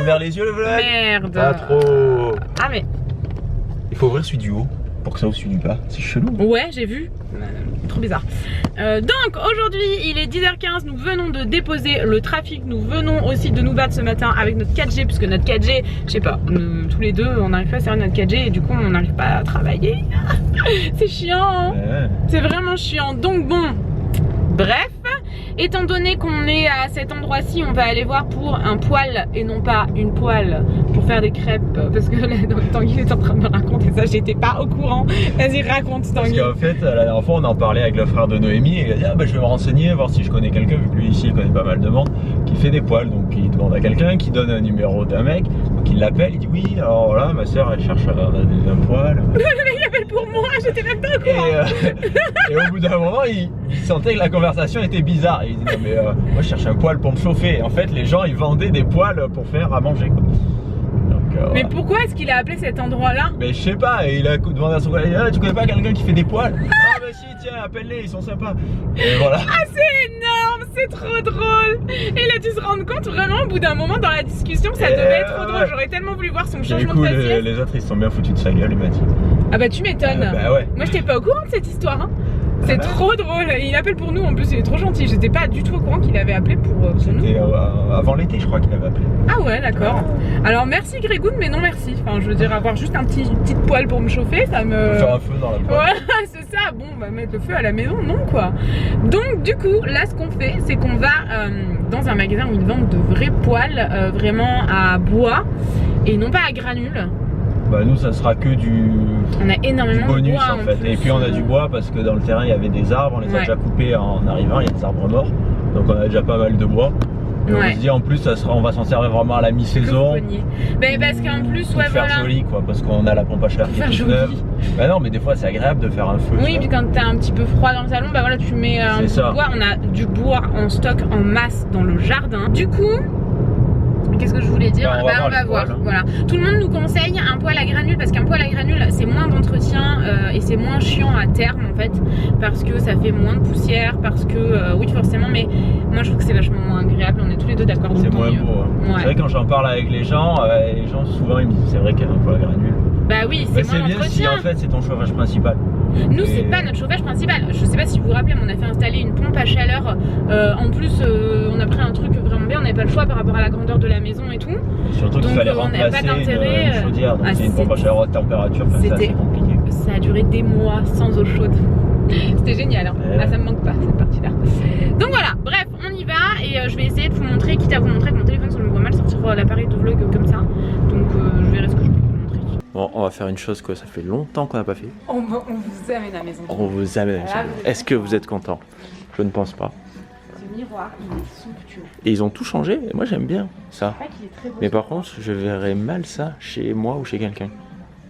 envers les yeux le vlog. Merde. Pas trop. Ah mais... Il faut ouvrir celui du haut pour que ça ouvre celui du bas. C'est chelou. Ouais, j'ai vu. Trop bizarre. Donc aujourd'hui il est 10h15, nous venons de déposer le trafic, nous venons aussi de nous battre ce matin avec notre 4G, puisque notre 4G, je sais pas, tous les deux on n'arrive pas à servir notre 4G et du coup on n'arrive pas à travailler. C'est chiant, ouais. C'est vraiment chiant, donc bon, bref. Étant donné qu'on est à cet endroit-ci, on va aller voir pour un poêle et non pas une poêle pour faire des crêpes. Parce que là, Tanguy est en train de me raconter ça, j'étais pas au courant. Vas-y, raconte Tanguy. Parce qu'en fait, la dernière fois, on en parlait avec le frère de Noémie et il a dit ah, bah, je vais me renseigner, voir si je connais quelqu'un, vu que lui ici il connaît pas mal de monde, qui fait des poêles. Donc il demande à quelqu'un, qui donne un numéro d'un mec, donc il l'appelle, il dit oui, alors voilà, ma soeur elle cherche un poêle. Le mec il appelle pour moi, j'étais même pas au courant. Et au bout d'un moment, il sentait que la conversation était bizarre. Et il dit non mais moi je cherche un poêle pour me chauffer. Et en fait les gens ils vendaient des poêles pour faire à manger quoi. Donc, mais pourquoi est-ce qu'il a appelé cet endroit là? Mais je sais pas, et il a demandé à son collègue, ah, tu connais pas quelqu'un qui fait des poêles? Ah bah si tiens appelle-les, ils sont sympas. Et voilà. Ah c'est énorme, c'est trop drôle. Et il a dû se rendre compte vraiment au bout d'un moment dans la discussion que ça devait être trop drôle. J'aurais tellement voulu voir son changement de faciès. Les autres ils se sont bien foutus de sa gueule, il m'a dit. Ah bah tu m'étonnes. Bah ouais. Moi j'étais pas au courant de cette histoire hein. C'est trop drôle, il appelle pour nous, en plus il est trop gentil. J'étais pas du tout au courant qu'il avait appelé pour nous. C'était avant l'été je crois qu'il avait appelé. Ah ouais d'accord. Alors merci Grégoun mais non merci. Enfin je veux dire avoir juste un petite poêle pour me chauffer ça me... Faire un feu dans la poêle. Ouais c'est ça, bon bah mettre le feu à la maison non quoi. Donc du coup là ce qu'on fait c'est qu'on va dans un magasin où ils vendent de vrais poêles vraiment à bois et non pas à granules. Bah nous ça sera que on a énormément bonus de bois en fait. Et puis on a du bois parce que dans le terrain il y avait des arbres, on les a déjà coupés en arrivant, il y a des arbres morts. Donc on a déjà pas mal de bois. Et on se dit en plus on va s'en servir vraiment à la mi-saison. Mais parce qu'en plus ouais faire joli quoi, parce qu'on a la pompe à chaleur qui est toute neuve. Bah non mais des fois c'est agréable de faire un feu. Oui puis quand t'as un petit peu froid dans le salon, bah voilà tu mets un bout de bois. On a du bois en stock en masse dans le jardin. Du coup qu'est-ce que je voulais dire? On va voir. Voilà. Tout le monde nous conseille un poêle à granules parce qu'un poêle à granules c'est moins d'entretien et c'est moins chiant à terme en fait parce que ça fait moins de poussière, parce que oui forcément, mais moi je trouve que c'est vachement moins agréable. On est tous les deux d'accord. C'est moins beau. Hein. Ouais. C'est vrai quand j'en parle avec les gens souvent ils me disent c'est vrai qu'il y a un poêle à granules. Bah oui, c'est moins bien si en fait c'est ton chauffage principal. Nous c'est pas notre chauffage principal. Je sais pas si vous vous rappelez, mais on a fait installer une pompe à chaleur. En plus on a pris un truc vraiment bien, on n'avait pas le choix par rapport à la grandeur de la maison et tout. Et surtout qu'il fallait remplacer une chaudière, donc c'est une pompe à chaleur haute température, c'est assez compliqué. Ça a duré des mois sans eau chaude. C'était génial, hein. Ah, ça me manque pas cette partie là. Donc voilà, bref on y va et je vais essayer de vous montrer, quitte à vous montrer que mon téléphone je me voit mal sortir l'appareil de vlog comme ça. Donc je verrai ce que je peux vous montrer. Bon, on va faire une chose que ça fait longtemps qu'on n'a pas fait. On vous amène à la maison. On vous amène à la maison. Est-ce que vous êtes content? Je ne pense pas. Ce miroir, il est somptueux. Et ils ont tout changé, et moi j'aime bien ça. Mais par contre, je verrais mal ça chez moi ou chez quelqu'un.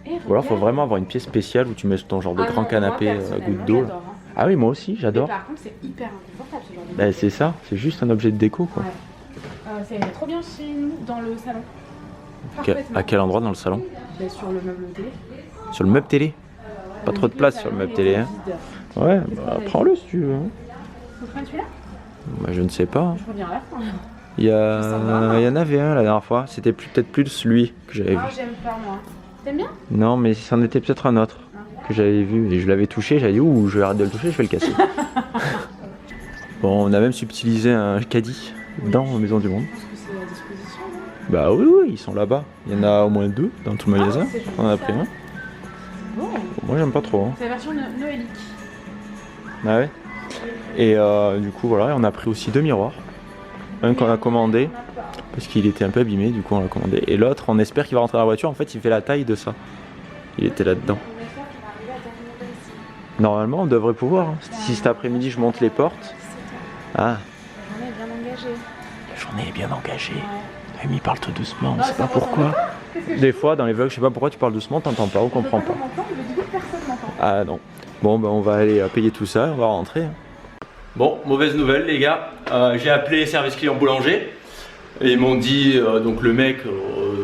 Ou alors, il faut vraiment avoir une pièce spéciale où tu mets ton genre de grand canapé à goutte d'eau. Hein. Ah oui, moi aussi, j'adore. Par contre, c'est hyper inconfortable ce genre de bah, c'est ça, c'est juste un objet de déco quoi. Ouais. Ça irait trop bien chez nous, dans le salon. À quel endroit dans le salon? Bah, sur le meuble télé. Sur le meuble télé? Pas trop de place sur le meuble télé. Hein. Ouais, bah, prends-le si tu veux. Hein. Vous prenez celui-là? Bah, je ne sais pas. Je reviens à la fin. Il y en avait un la dernière fois, c'était peut-être plus celui que j'avais vu. Ah, j'aime pas moi. T'aimes bien? Non, mais c'en était peut-être un autre que j'avais vu et je l'avais touché, j'avais dit ouh, je vais arrêter de le toucher, je vais le casser. Bon, on a même subtilisé un caddie dans la Maison du Monde. Parce que c'est à disposition. Bah oui, ils sont là-bas. Il y en a au moins 2 dans tout le magasin. On en a pris un. Bon. Moi j'aime pas trop. Hein. C'est la version noélique. Ah ouais. Et du coup voilà, on a pris aussi 2 miroirs. Un qu'on a commandé parce qu'il était un peu abîmé, du coup on l'a commandé. Et l'autre, on espère qu'il va rentrer dans la voiture. En fait, il fait la taille de ça. Il était là-dedans. Normalement, on devrait pouvoir. Hein. Si cet après-midi je monte les portes. Ah. La journée est bien engagée. La journée est bien engagée. Noémie parle tout doucement, on sait pas pourquoi. Des fois, dans les vlogs, je sais pas pourquoi tu parles doucement, t'entends pas ou comprends pas. Ah non. Bon, ben on va aller payer tout ça, on va rentrer. Bon, mauvaise nouvelle les gars, j'ai appelé service client boulanger. Et ils m'ont dit, donc le mec,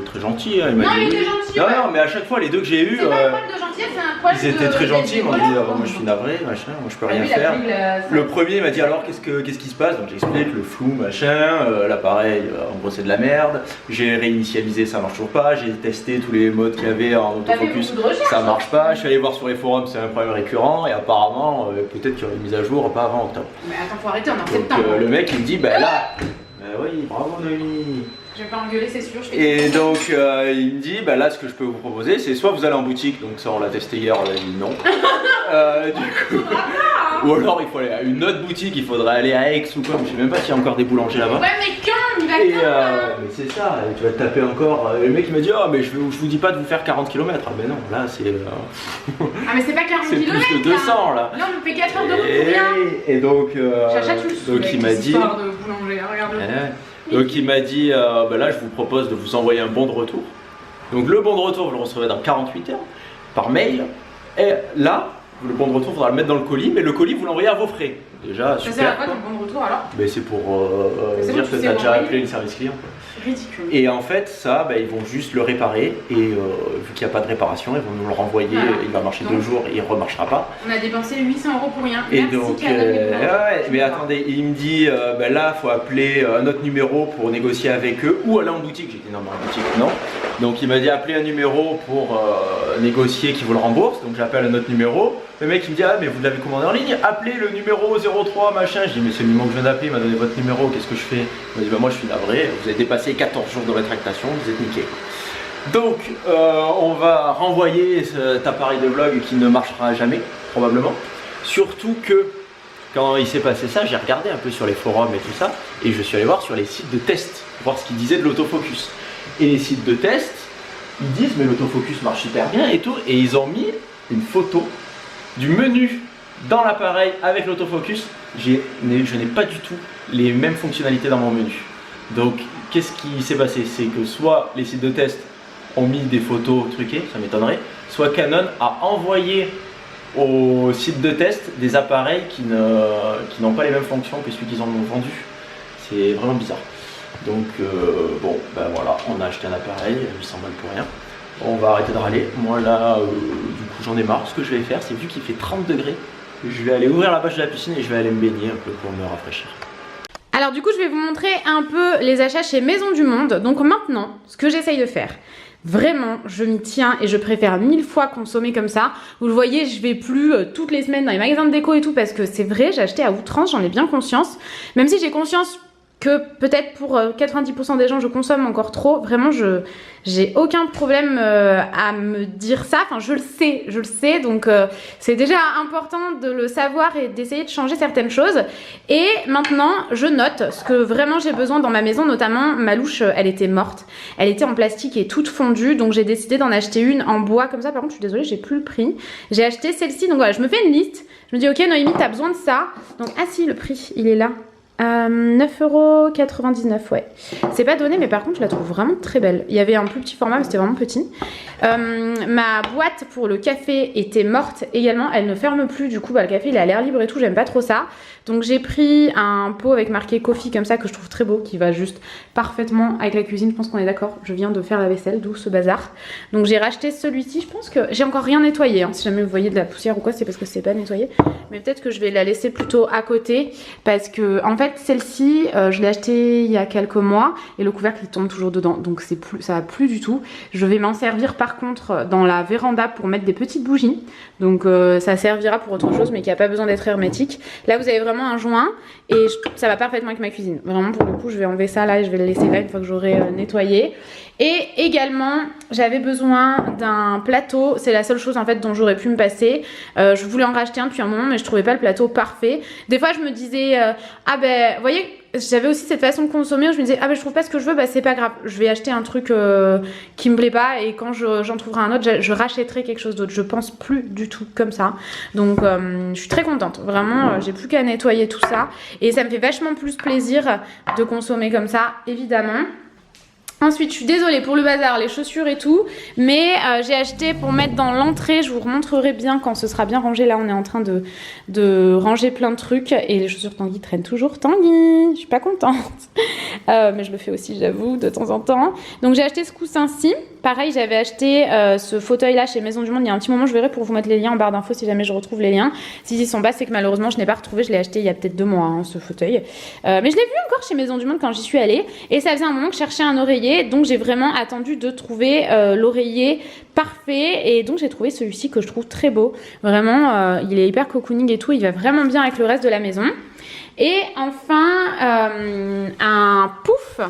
très gentil, hein, il m'a dit. Il était gentil. Non, non, mais à chaque fois, les deux que j'ai eus, c'est pas un problème de gentillesse, c'est un problème ils étaient très gentils, ils m'ont dit, moi je suis suis navré, machin, moi je peux rien faire. Le premier m'a dit, alors qu'est-ce qui se passe? Donc j'explique le flou, machin, l'appareil, en gros c'est de la merde. J'ai réinitialisé, ça marche toujours pas. J'ai testé tous les modes qu'il y avait en autofocus, ça marche pas. Je suis allé voir sur les forums, c'est un problème récurrent, et apparemment, peut-être qu'il y aura une mise à jour, pas avant octobre. Mais attends, faut arrêter, on est en Donc septembre. le mec il me dit, bah là, oui, bravo Noémie. Je vais pas engueuler, c'est sûr. Et donc il me dit, bah là ce que je peux vous proposer, c'est soit vous allez en boutique, donc ça on l'a testé hier, on a dit non. Du coup, ou alors il faut aller à une autre boutique, il faudrait aller à Aix ou quoi, je sais même pas s'il y a encore des boulangers là-bas. Ouais mais quand il va mais c'est ça, tu vas te taper encore. Le mec il m'a dit, oh mais je vous dis pas de vous faire 40 km. Ah mais non, là c'est... Ah mais c'est pas 40 c'est km. plus de 200 là. Non, on me fait 4 heures de route pour rien. Et donc, donc il m'a dit... Donc il m'a dit, bah là je vous propose de vous envoyer un bon de retour. Donc le bon de retour vous le recevrez dans 48 heures par mail. Et là, le bon de retour, il faudra le mettre dans le colis, mais le colis vous l'envoyez à vos frais. Déjà, super. Ça sert à quoi ton bon de retour alors? Mais c'est pour dire que tu as déjà appelé une service client. Ridicule. Et en fait, ça, bah, ils vont juste le réparer. Et vu qu'il n'y a pas de réparation, ils vont nous le renvoyer. Voilà. Il va marcher donc, 2 jours, il ne remarchera pas. On a dépensé 800 € pour rien. Et merci donc, mais attendez, il me dit, bah, là, il faut appeler un autre numéro pour négocier avec eux ou aller en boutique. J'ai dit non, mais en boutique, non. Donc il m'a dit appeler un numéro pour négocier qui vous le rembourse. Donc j'appelle un autre numéro. Le mec il me dit ah mais vous l'avez commandé en ligne, appelez le numéro 03 machin. Je dis mais c'est le numéro que je viens d'appeler, il m'a donné votre numéro, qu'est-ce que je fais? Il m'a dit bah moi je suis navré, vous avez dépassé 14 jours de rétractation, vous êtes niqué. Donc on va renvoyer cet appareil de vlog qui ne marchera jamais probablement. Surtout que quand il s'est passé ça, j'ai regardé un peu sur les forums et tout ça, et je suis allé voir sur les sites de test, voir ce qu'ils disaient de l'autofocus. Et les sites de test, ils disent mais l'autofocus marche super bien et tout, et ils ont mis une photo du menu dans l'appareil avec l'autofocus. Je n'ai pas du tout les mêmes fonctionnalités dans mon menu. Donc qu'est-ce qui s'est passé? C'est que soit les sites de test ont mis des photos truquées, ça m'étonnerait, soit Canon a envoyé au site de test des appareils qui n'ont pas les mêmes fonctions que celui qu'ils ont vendu. C'est vraiment bizarre. Donc bon, ben voilà, on a acheté un appareil, 800 balles pour rien. On va arrêter de râler. Moi là, du coup j'en ai marre. Ce que je vais faire, c'est vu qu'il fait 30 degrés, je vais aller ouvrir la bâche de la piscine et je vais aller me baigner un peu pour me rafraîchir. Alors du coup je vais vous montrer un peu les achats chez Maison du Monde. Donc maintenant, ce que j'essaye de faire, vraiment je m'y tiens et je préfère 1000 fois consommer comme ça. Vous le voyez, je vais plus toutes les semaines dans les magasins de déco et tout parce que c'est vrai, j'ai acheté à outrance, j'en ai bien conscience. Même si j'ai conscience que peut-être pour 90% des gens je consomme encore trop, vraiment j'ai aucun problème à me dire ça, enfin je le sais, donc c'est déjà important de le savoir et d'essayer de changer certaines choses. Et maintenant je note ce que vraiment j'ai besoin dans ma maison, notamment ma louche, elle était morte, elle était en plastique et toute fondue, donc j'ai décidé d'en acheter une en bois comme ça. Par contre je suis désolée, j'ai plus le prix, j'ai acheté celle-ci, donc voilà, je me fais une liste, je me dis ok Noémie t'as besoin de ça, donc ah si le prix il est là. 9,99 €, ouais. C'est pas donné, mais par contre, je la trouve vraiment très belle. Il y avait un plus petit format, mais c'était vraiment petit. Ma boîte pour le café était morte également. Elle ne ferme plus, du coup, bah, le café, il est à l'air libre et tout. J'aime pas trop ça. Donc, j'ai pris un pot avec marqué coffee comme ça, que je trouve très beau, qui va juste parfaitement avec la cuisine. Je pense qu'on est d'accord. Je viens de faire la vaisselle, d'où ce bazar. Donc, j'ai racheté celui-ci. Je pense que j'ai encore rien nettoyé. Hein. Si jamais vous voyez de la poussière ou quoi, c'est parce que c'est pas nettoyé. Mais peut-être que je vais la laisser plutôt à côté parce que, en fait, celle-ci, je l'ai achetée il y a quelques mois et le couvercle il tombe toujours dedans, donc ça va plus du tout. Je vais m'en servir par contre dans la véranda pour mettre des petites bougies, donc ça servira pour autre chose mais qui n'a pas besoin d'être hermétique. Là vous avez vraiment un joint et ça va parfaitement avec ma cuisine. Vraiment pour le coup je vais enlever ça là et je vais le laisser là une fois que j'aurai nettoyé. Et également j'avais besoin d'un plateau, c'est la seule chose en fait dont j'aurais pu me passer. Je voulais en racheter un depuis un moment mais je trouvais pas le plateau parfait. Des fois je me disais ah ben vous voyez, j'avais aussi cette façon de consommer où je me disais ah ben je trouve pas ce que je veux, bah c'est pas grave, je vais acheter un truc qui me plaît pas et quand j'en trouverai un autre je rachèterai quelque chose d'autre. Je pense plus du tout comme ça, donc je suis très contente, vraiment j'ai plus qu'à nettoyer tout ça et ça me fait vachement plus plaisir de consommer comme ça évidemment. Ensuite, je suis désolée pour le bazar, les chaussures et tout, mais j'ai acheté pour mettre dans l'entrée, je vous remontrerai bien quand ce sera bien rangé. Là, on est en train de ranger plein de trucs et les chaussures Tanguy traînent toujours. Tanguy, je suis pas contente, mais je le fais aussi, j'avoue, de temps en temps. Donc, j'ai acheté ce coussin-ci. Pareil, j'avais acheté ce fauteuil-là chez Maison du Monde il y a un petit moment. Je verrai pour vous mettre les liens en barre d'infos si jamais je retrouve les liens. Si ils sont bas, c'est que malheureusement, je n'ai pas retrouvé. Je l'ai acheté il y a peut-être 2 mois, hein, ce fauteuil. Mais je l'ai vu encore chez Maison du Monde quand j'y suis allée. Et ça faisait un moment que je cherchais un oreiller. Donc j'ai vraiment attendu de trouver l'oreiller parfait et donc j'ai trouvé celui-ci que je trouve très beau. Vraiment, il est hyper cocooning et tout, il va vraiment bien avec le reste de la maison. Et enfin, un pouf,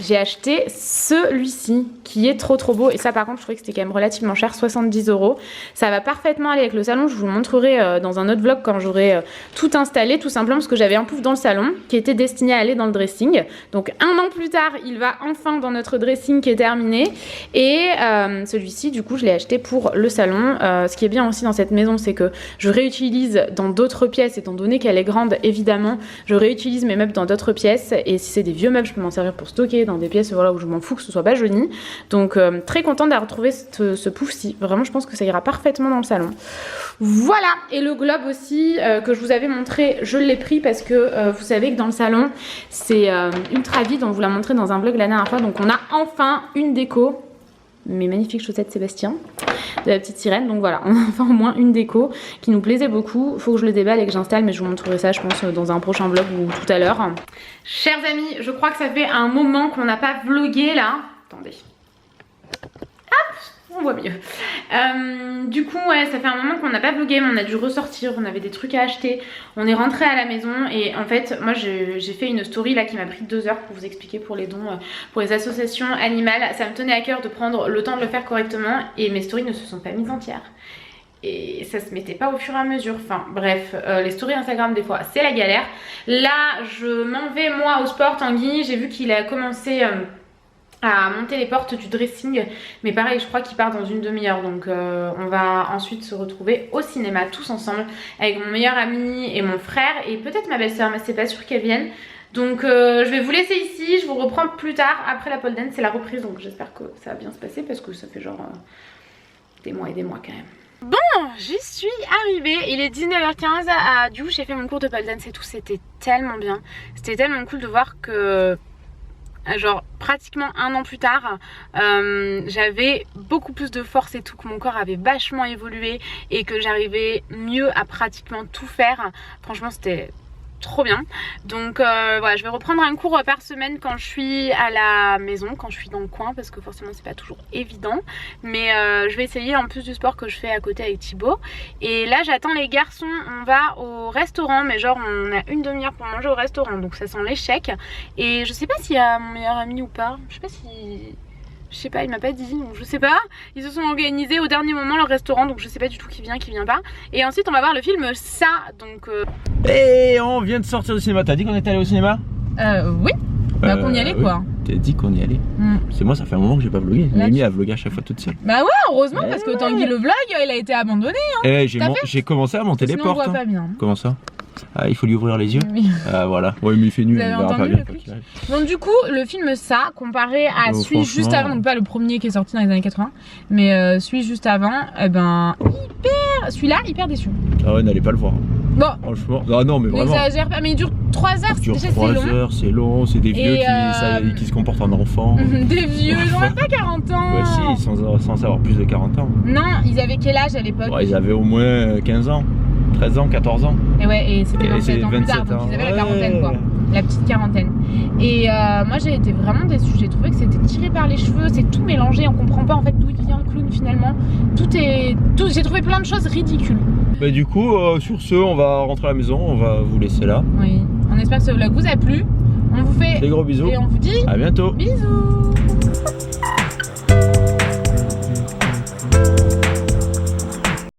j'ai acheté celui-ci qui est trop beau. Et ça par contre je trouvais que c'était quand même relativement cher, 70 €. Ça va parfaitement aller avec le salon, je vous le montrerai dans un autre vlog quand j'aurai tout installé. Tout simplement parce que j'avais un pouf dans le salon qui était destiné à aller dans le dressing. Donc 1 an plus tard, il va enfin dans notre dressing qui est terminé. Et celui-ci du coup je l'ai acheté pour le salon. Ce qui est bien aussi dans cette maison, c'est que je réutilise dans d'autres pièces, étant donné qu'elle est grande évidemment. Je réutilise mes meubles dans d'autres pièces et si c'est des vieux meubles, je peux m'en servir pour stocker dans des pièces voilà, où je m'en fous que ce soit pas jauni. Donc très contente d'avoir trouvé ce pouf-ci. Vraiment, je pense que ça ira parfaitement dans le salon. Voilà, et le globe aussi que je vous avais montré, je l'ai pris parce que vous savez que dans le salon, c'est ultra vide. On vous l'a montré dans un vlog la dernière fois. Donc on a enfin une déco. Mes magnifiques chaussettes Sébastien de la petite sirène. Donc voilà, on a enfin au moins une déco qui nous plaisait beaucoup. Faut que je le déballe et que j'installe, mais je vous montrerai ça je pense dans un prochain vlog ou tout à l'heure. Chers amis, je crois que ça fait un moment qu'on n'a pas vlogué là. Attendez. Hop, on voit mieux. Du coup ouais, ça fait un moment qu'on n'a pas vlogué, mais on a dû ressortir, on avait des trucs à acheter. On est rentré à la maison et en fait moi j'ai fait une story là qui m'a pris 2 heures pour vous expliquer pour les dons pour les associations animales. Ça me tenait à cœur de prendre le temps de le faire correctement et mes stories ne se sont pas mises entières. Et ça se mettait pas au fur et à mesure. Enfin bref, les stories Instagram des fois c'est la galère. Là je m'en vais moi au sport. Tanguy, j'ai vu qu'il a commencé à monter les portes du dressing, mais pareil je crois qu'il part dans une demi-heure, donc on va ensuite se retrouver au cinéma tous ensemble avec mon meilleur ami et mon frère et peut-être ma belle-sœur, mais c'est pas sûr qu'elle vienne. Donc je vais vous laisser ici, je vous reprends plus tard après la pole dance, c'est la reprise, donc j'espère que ça va bien se passer parce que ça fait genre des mois et des mois quand même. Bon, j'y suis arrivée, il est 19h15, du coup j'ai fait mon cours de pole dance et tout, c'était tellement bien, c'était tellement cool de voir que genre pratiquement 1 an plus tard j'avais beaucoup plus de force et tout, que mon corps avait vachement évolué et que j'arrivais mieux à pratiquement tout faire. Franchement c'était trop bien. Donc voilà, je vais reprendre un cours par semaine quand je suis à la maison, quand je suis dans le coin, parce que forcément c'est pas toujours évident, mais je vais essayer en plus du sport que je fais à côté avec Thibaut. Et là j'attends les garçons, on va au restaurant, mais genre on a une demi-heure pour manger au restaurant, donc ça sent l'échec. Et je sais pas s'il y a mon meilleur ami ou pas, je sais pas si... Je sais pas, il m'a pas dit, donc je sais pas. Ils se sont organisés au dernier moment leur restaurant, donc je sais pas du tout qui vient pas. Et ensuite on va voir le film Ça, donc... Et on vient de sortir du cinéma, t'as dit qu'on était allé au cinéma? Oui, bah qu'on y allait quoi. T'as dit qu'on y allait. C'est moi, ça fait un moment que j'ai pas vlogué. Noémie a vlogué à chaque fois toute seule. Bah ouais, heureusement, parce que Tanguy le vlog, il a été abandonné. Hein. J'ai commencé à monter les portes. On voit pas bien. Comment ça? Ah, il faut lui ouvrir les yeux. Oui. Ah voilà. Ouais, mais il fait nul. Vous avez entendu le clic. Donc du coup, le film Ça, comparé à celui juste avant, donc pas le premier qui est sorti dans les années 80, mais celui juste avant, eh ben celui-là hyper déçu. Ah ouais, n'allez pas le voir. Bon. Franchement. Ah non, mais vraiment. N'exagère pas, mais il dure 3 heures. Il dure 3 heures, c'est long, c'est des vieux qui se comportent en enfants. Des vieux, ils ont même pas 40 ans. Ouais, si, sans avoir plus de 40 ans. Non, ils avaient quel âge à l'époque? Ouais, ils avaient au moins 15 ans. 13 ans, 14 ans. Et ouais, et c'était 27 ans plus tard, donc ils avaient la quarantaine quoi. La petite quarantaine. Et moi j'ai été vraiment déçue, j'ai trouvé que c'était tiré par les cheveux, c'est tout mélangé, on comprend pas en fait d'où il vient le clown finalement. J'ai trouvé plein de choses ridicules. Bah du coup, sur ce, on va rentrer à la maison, on va vous laisser là. Oui, on espère que ce vlog vous a plu. On vous fait des gros bisous. Et on vous dit à bientôt. Bisous.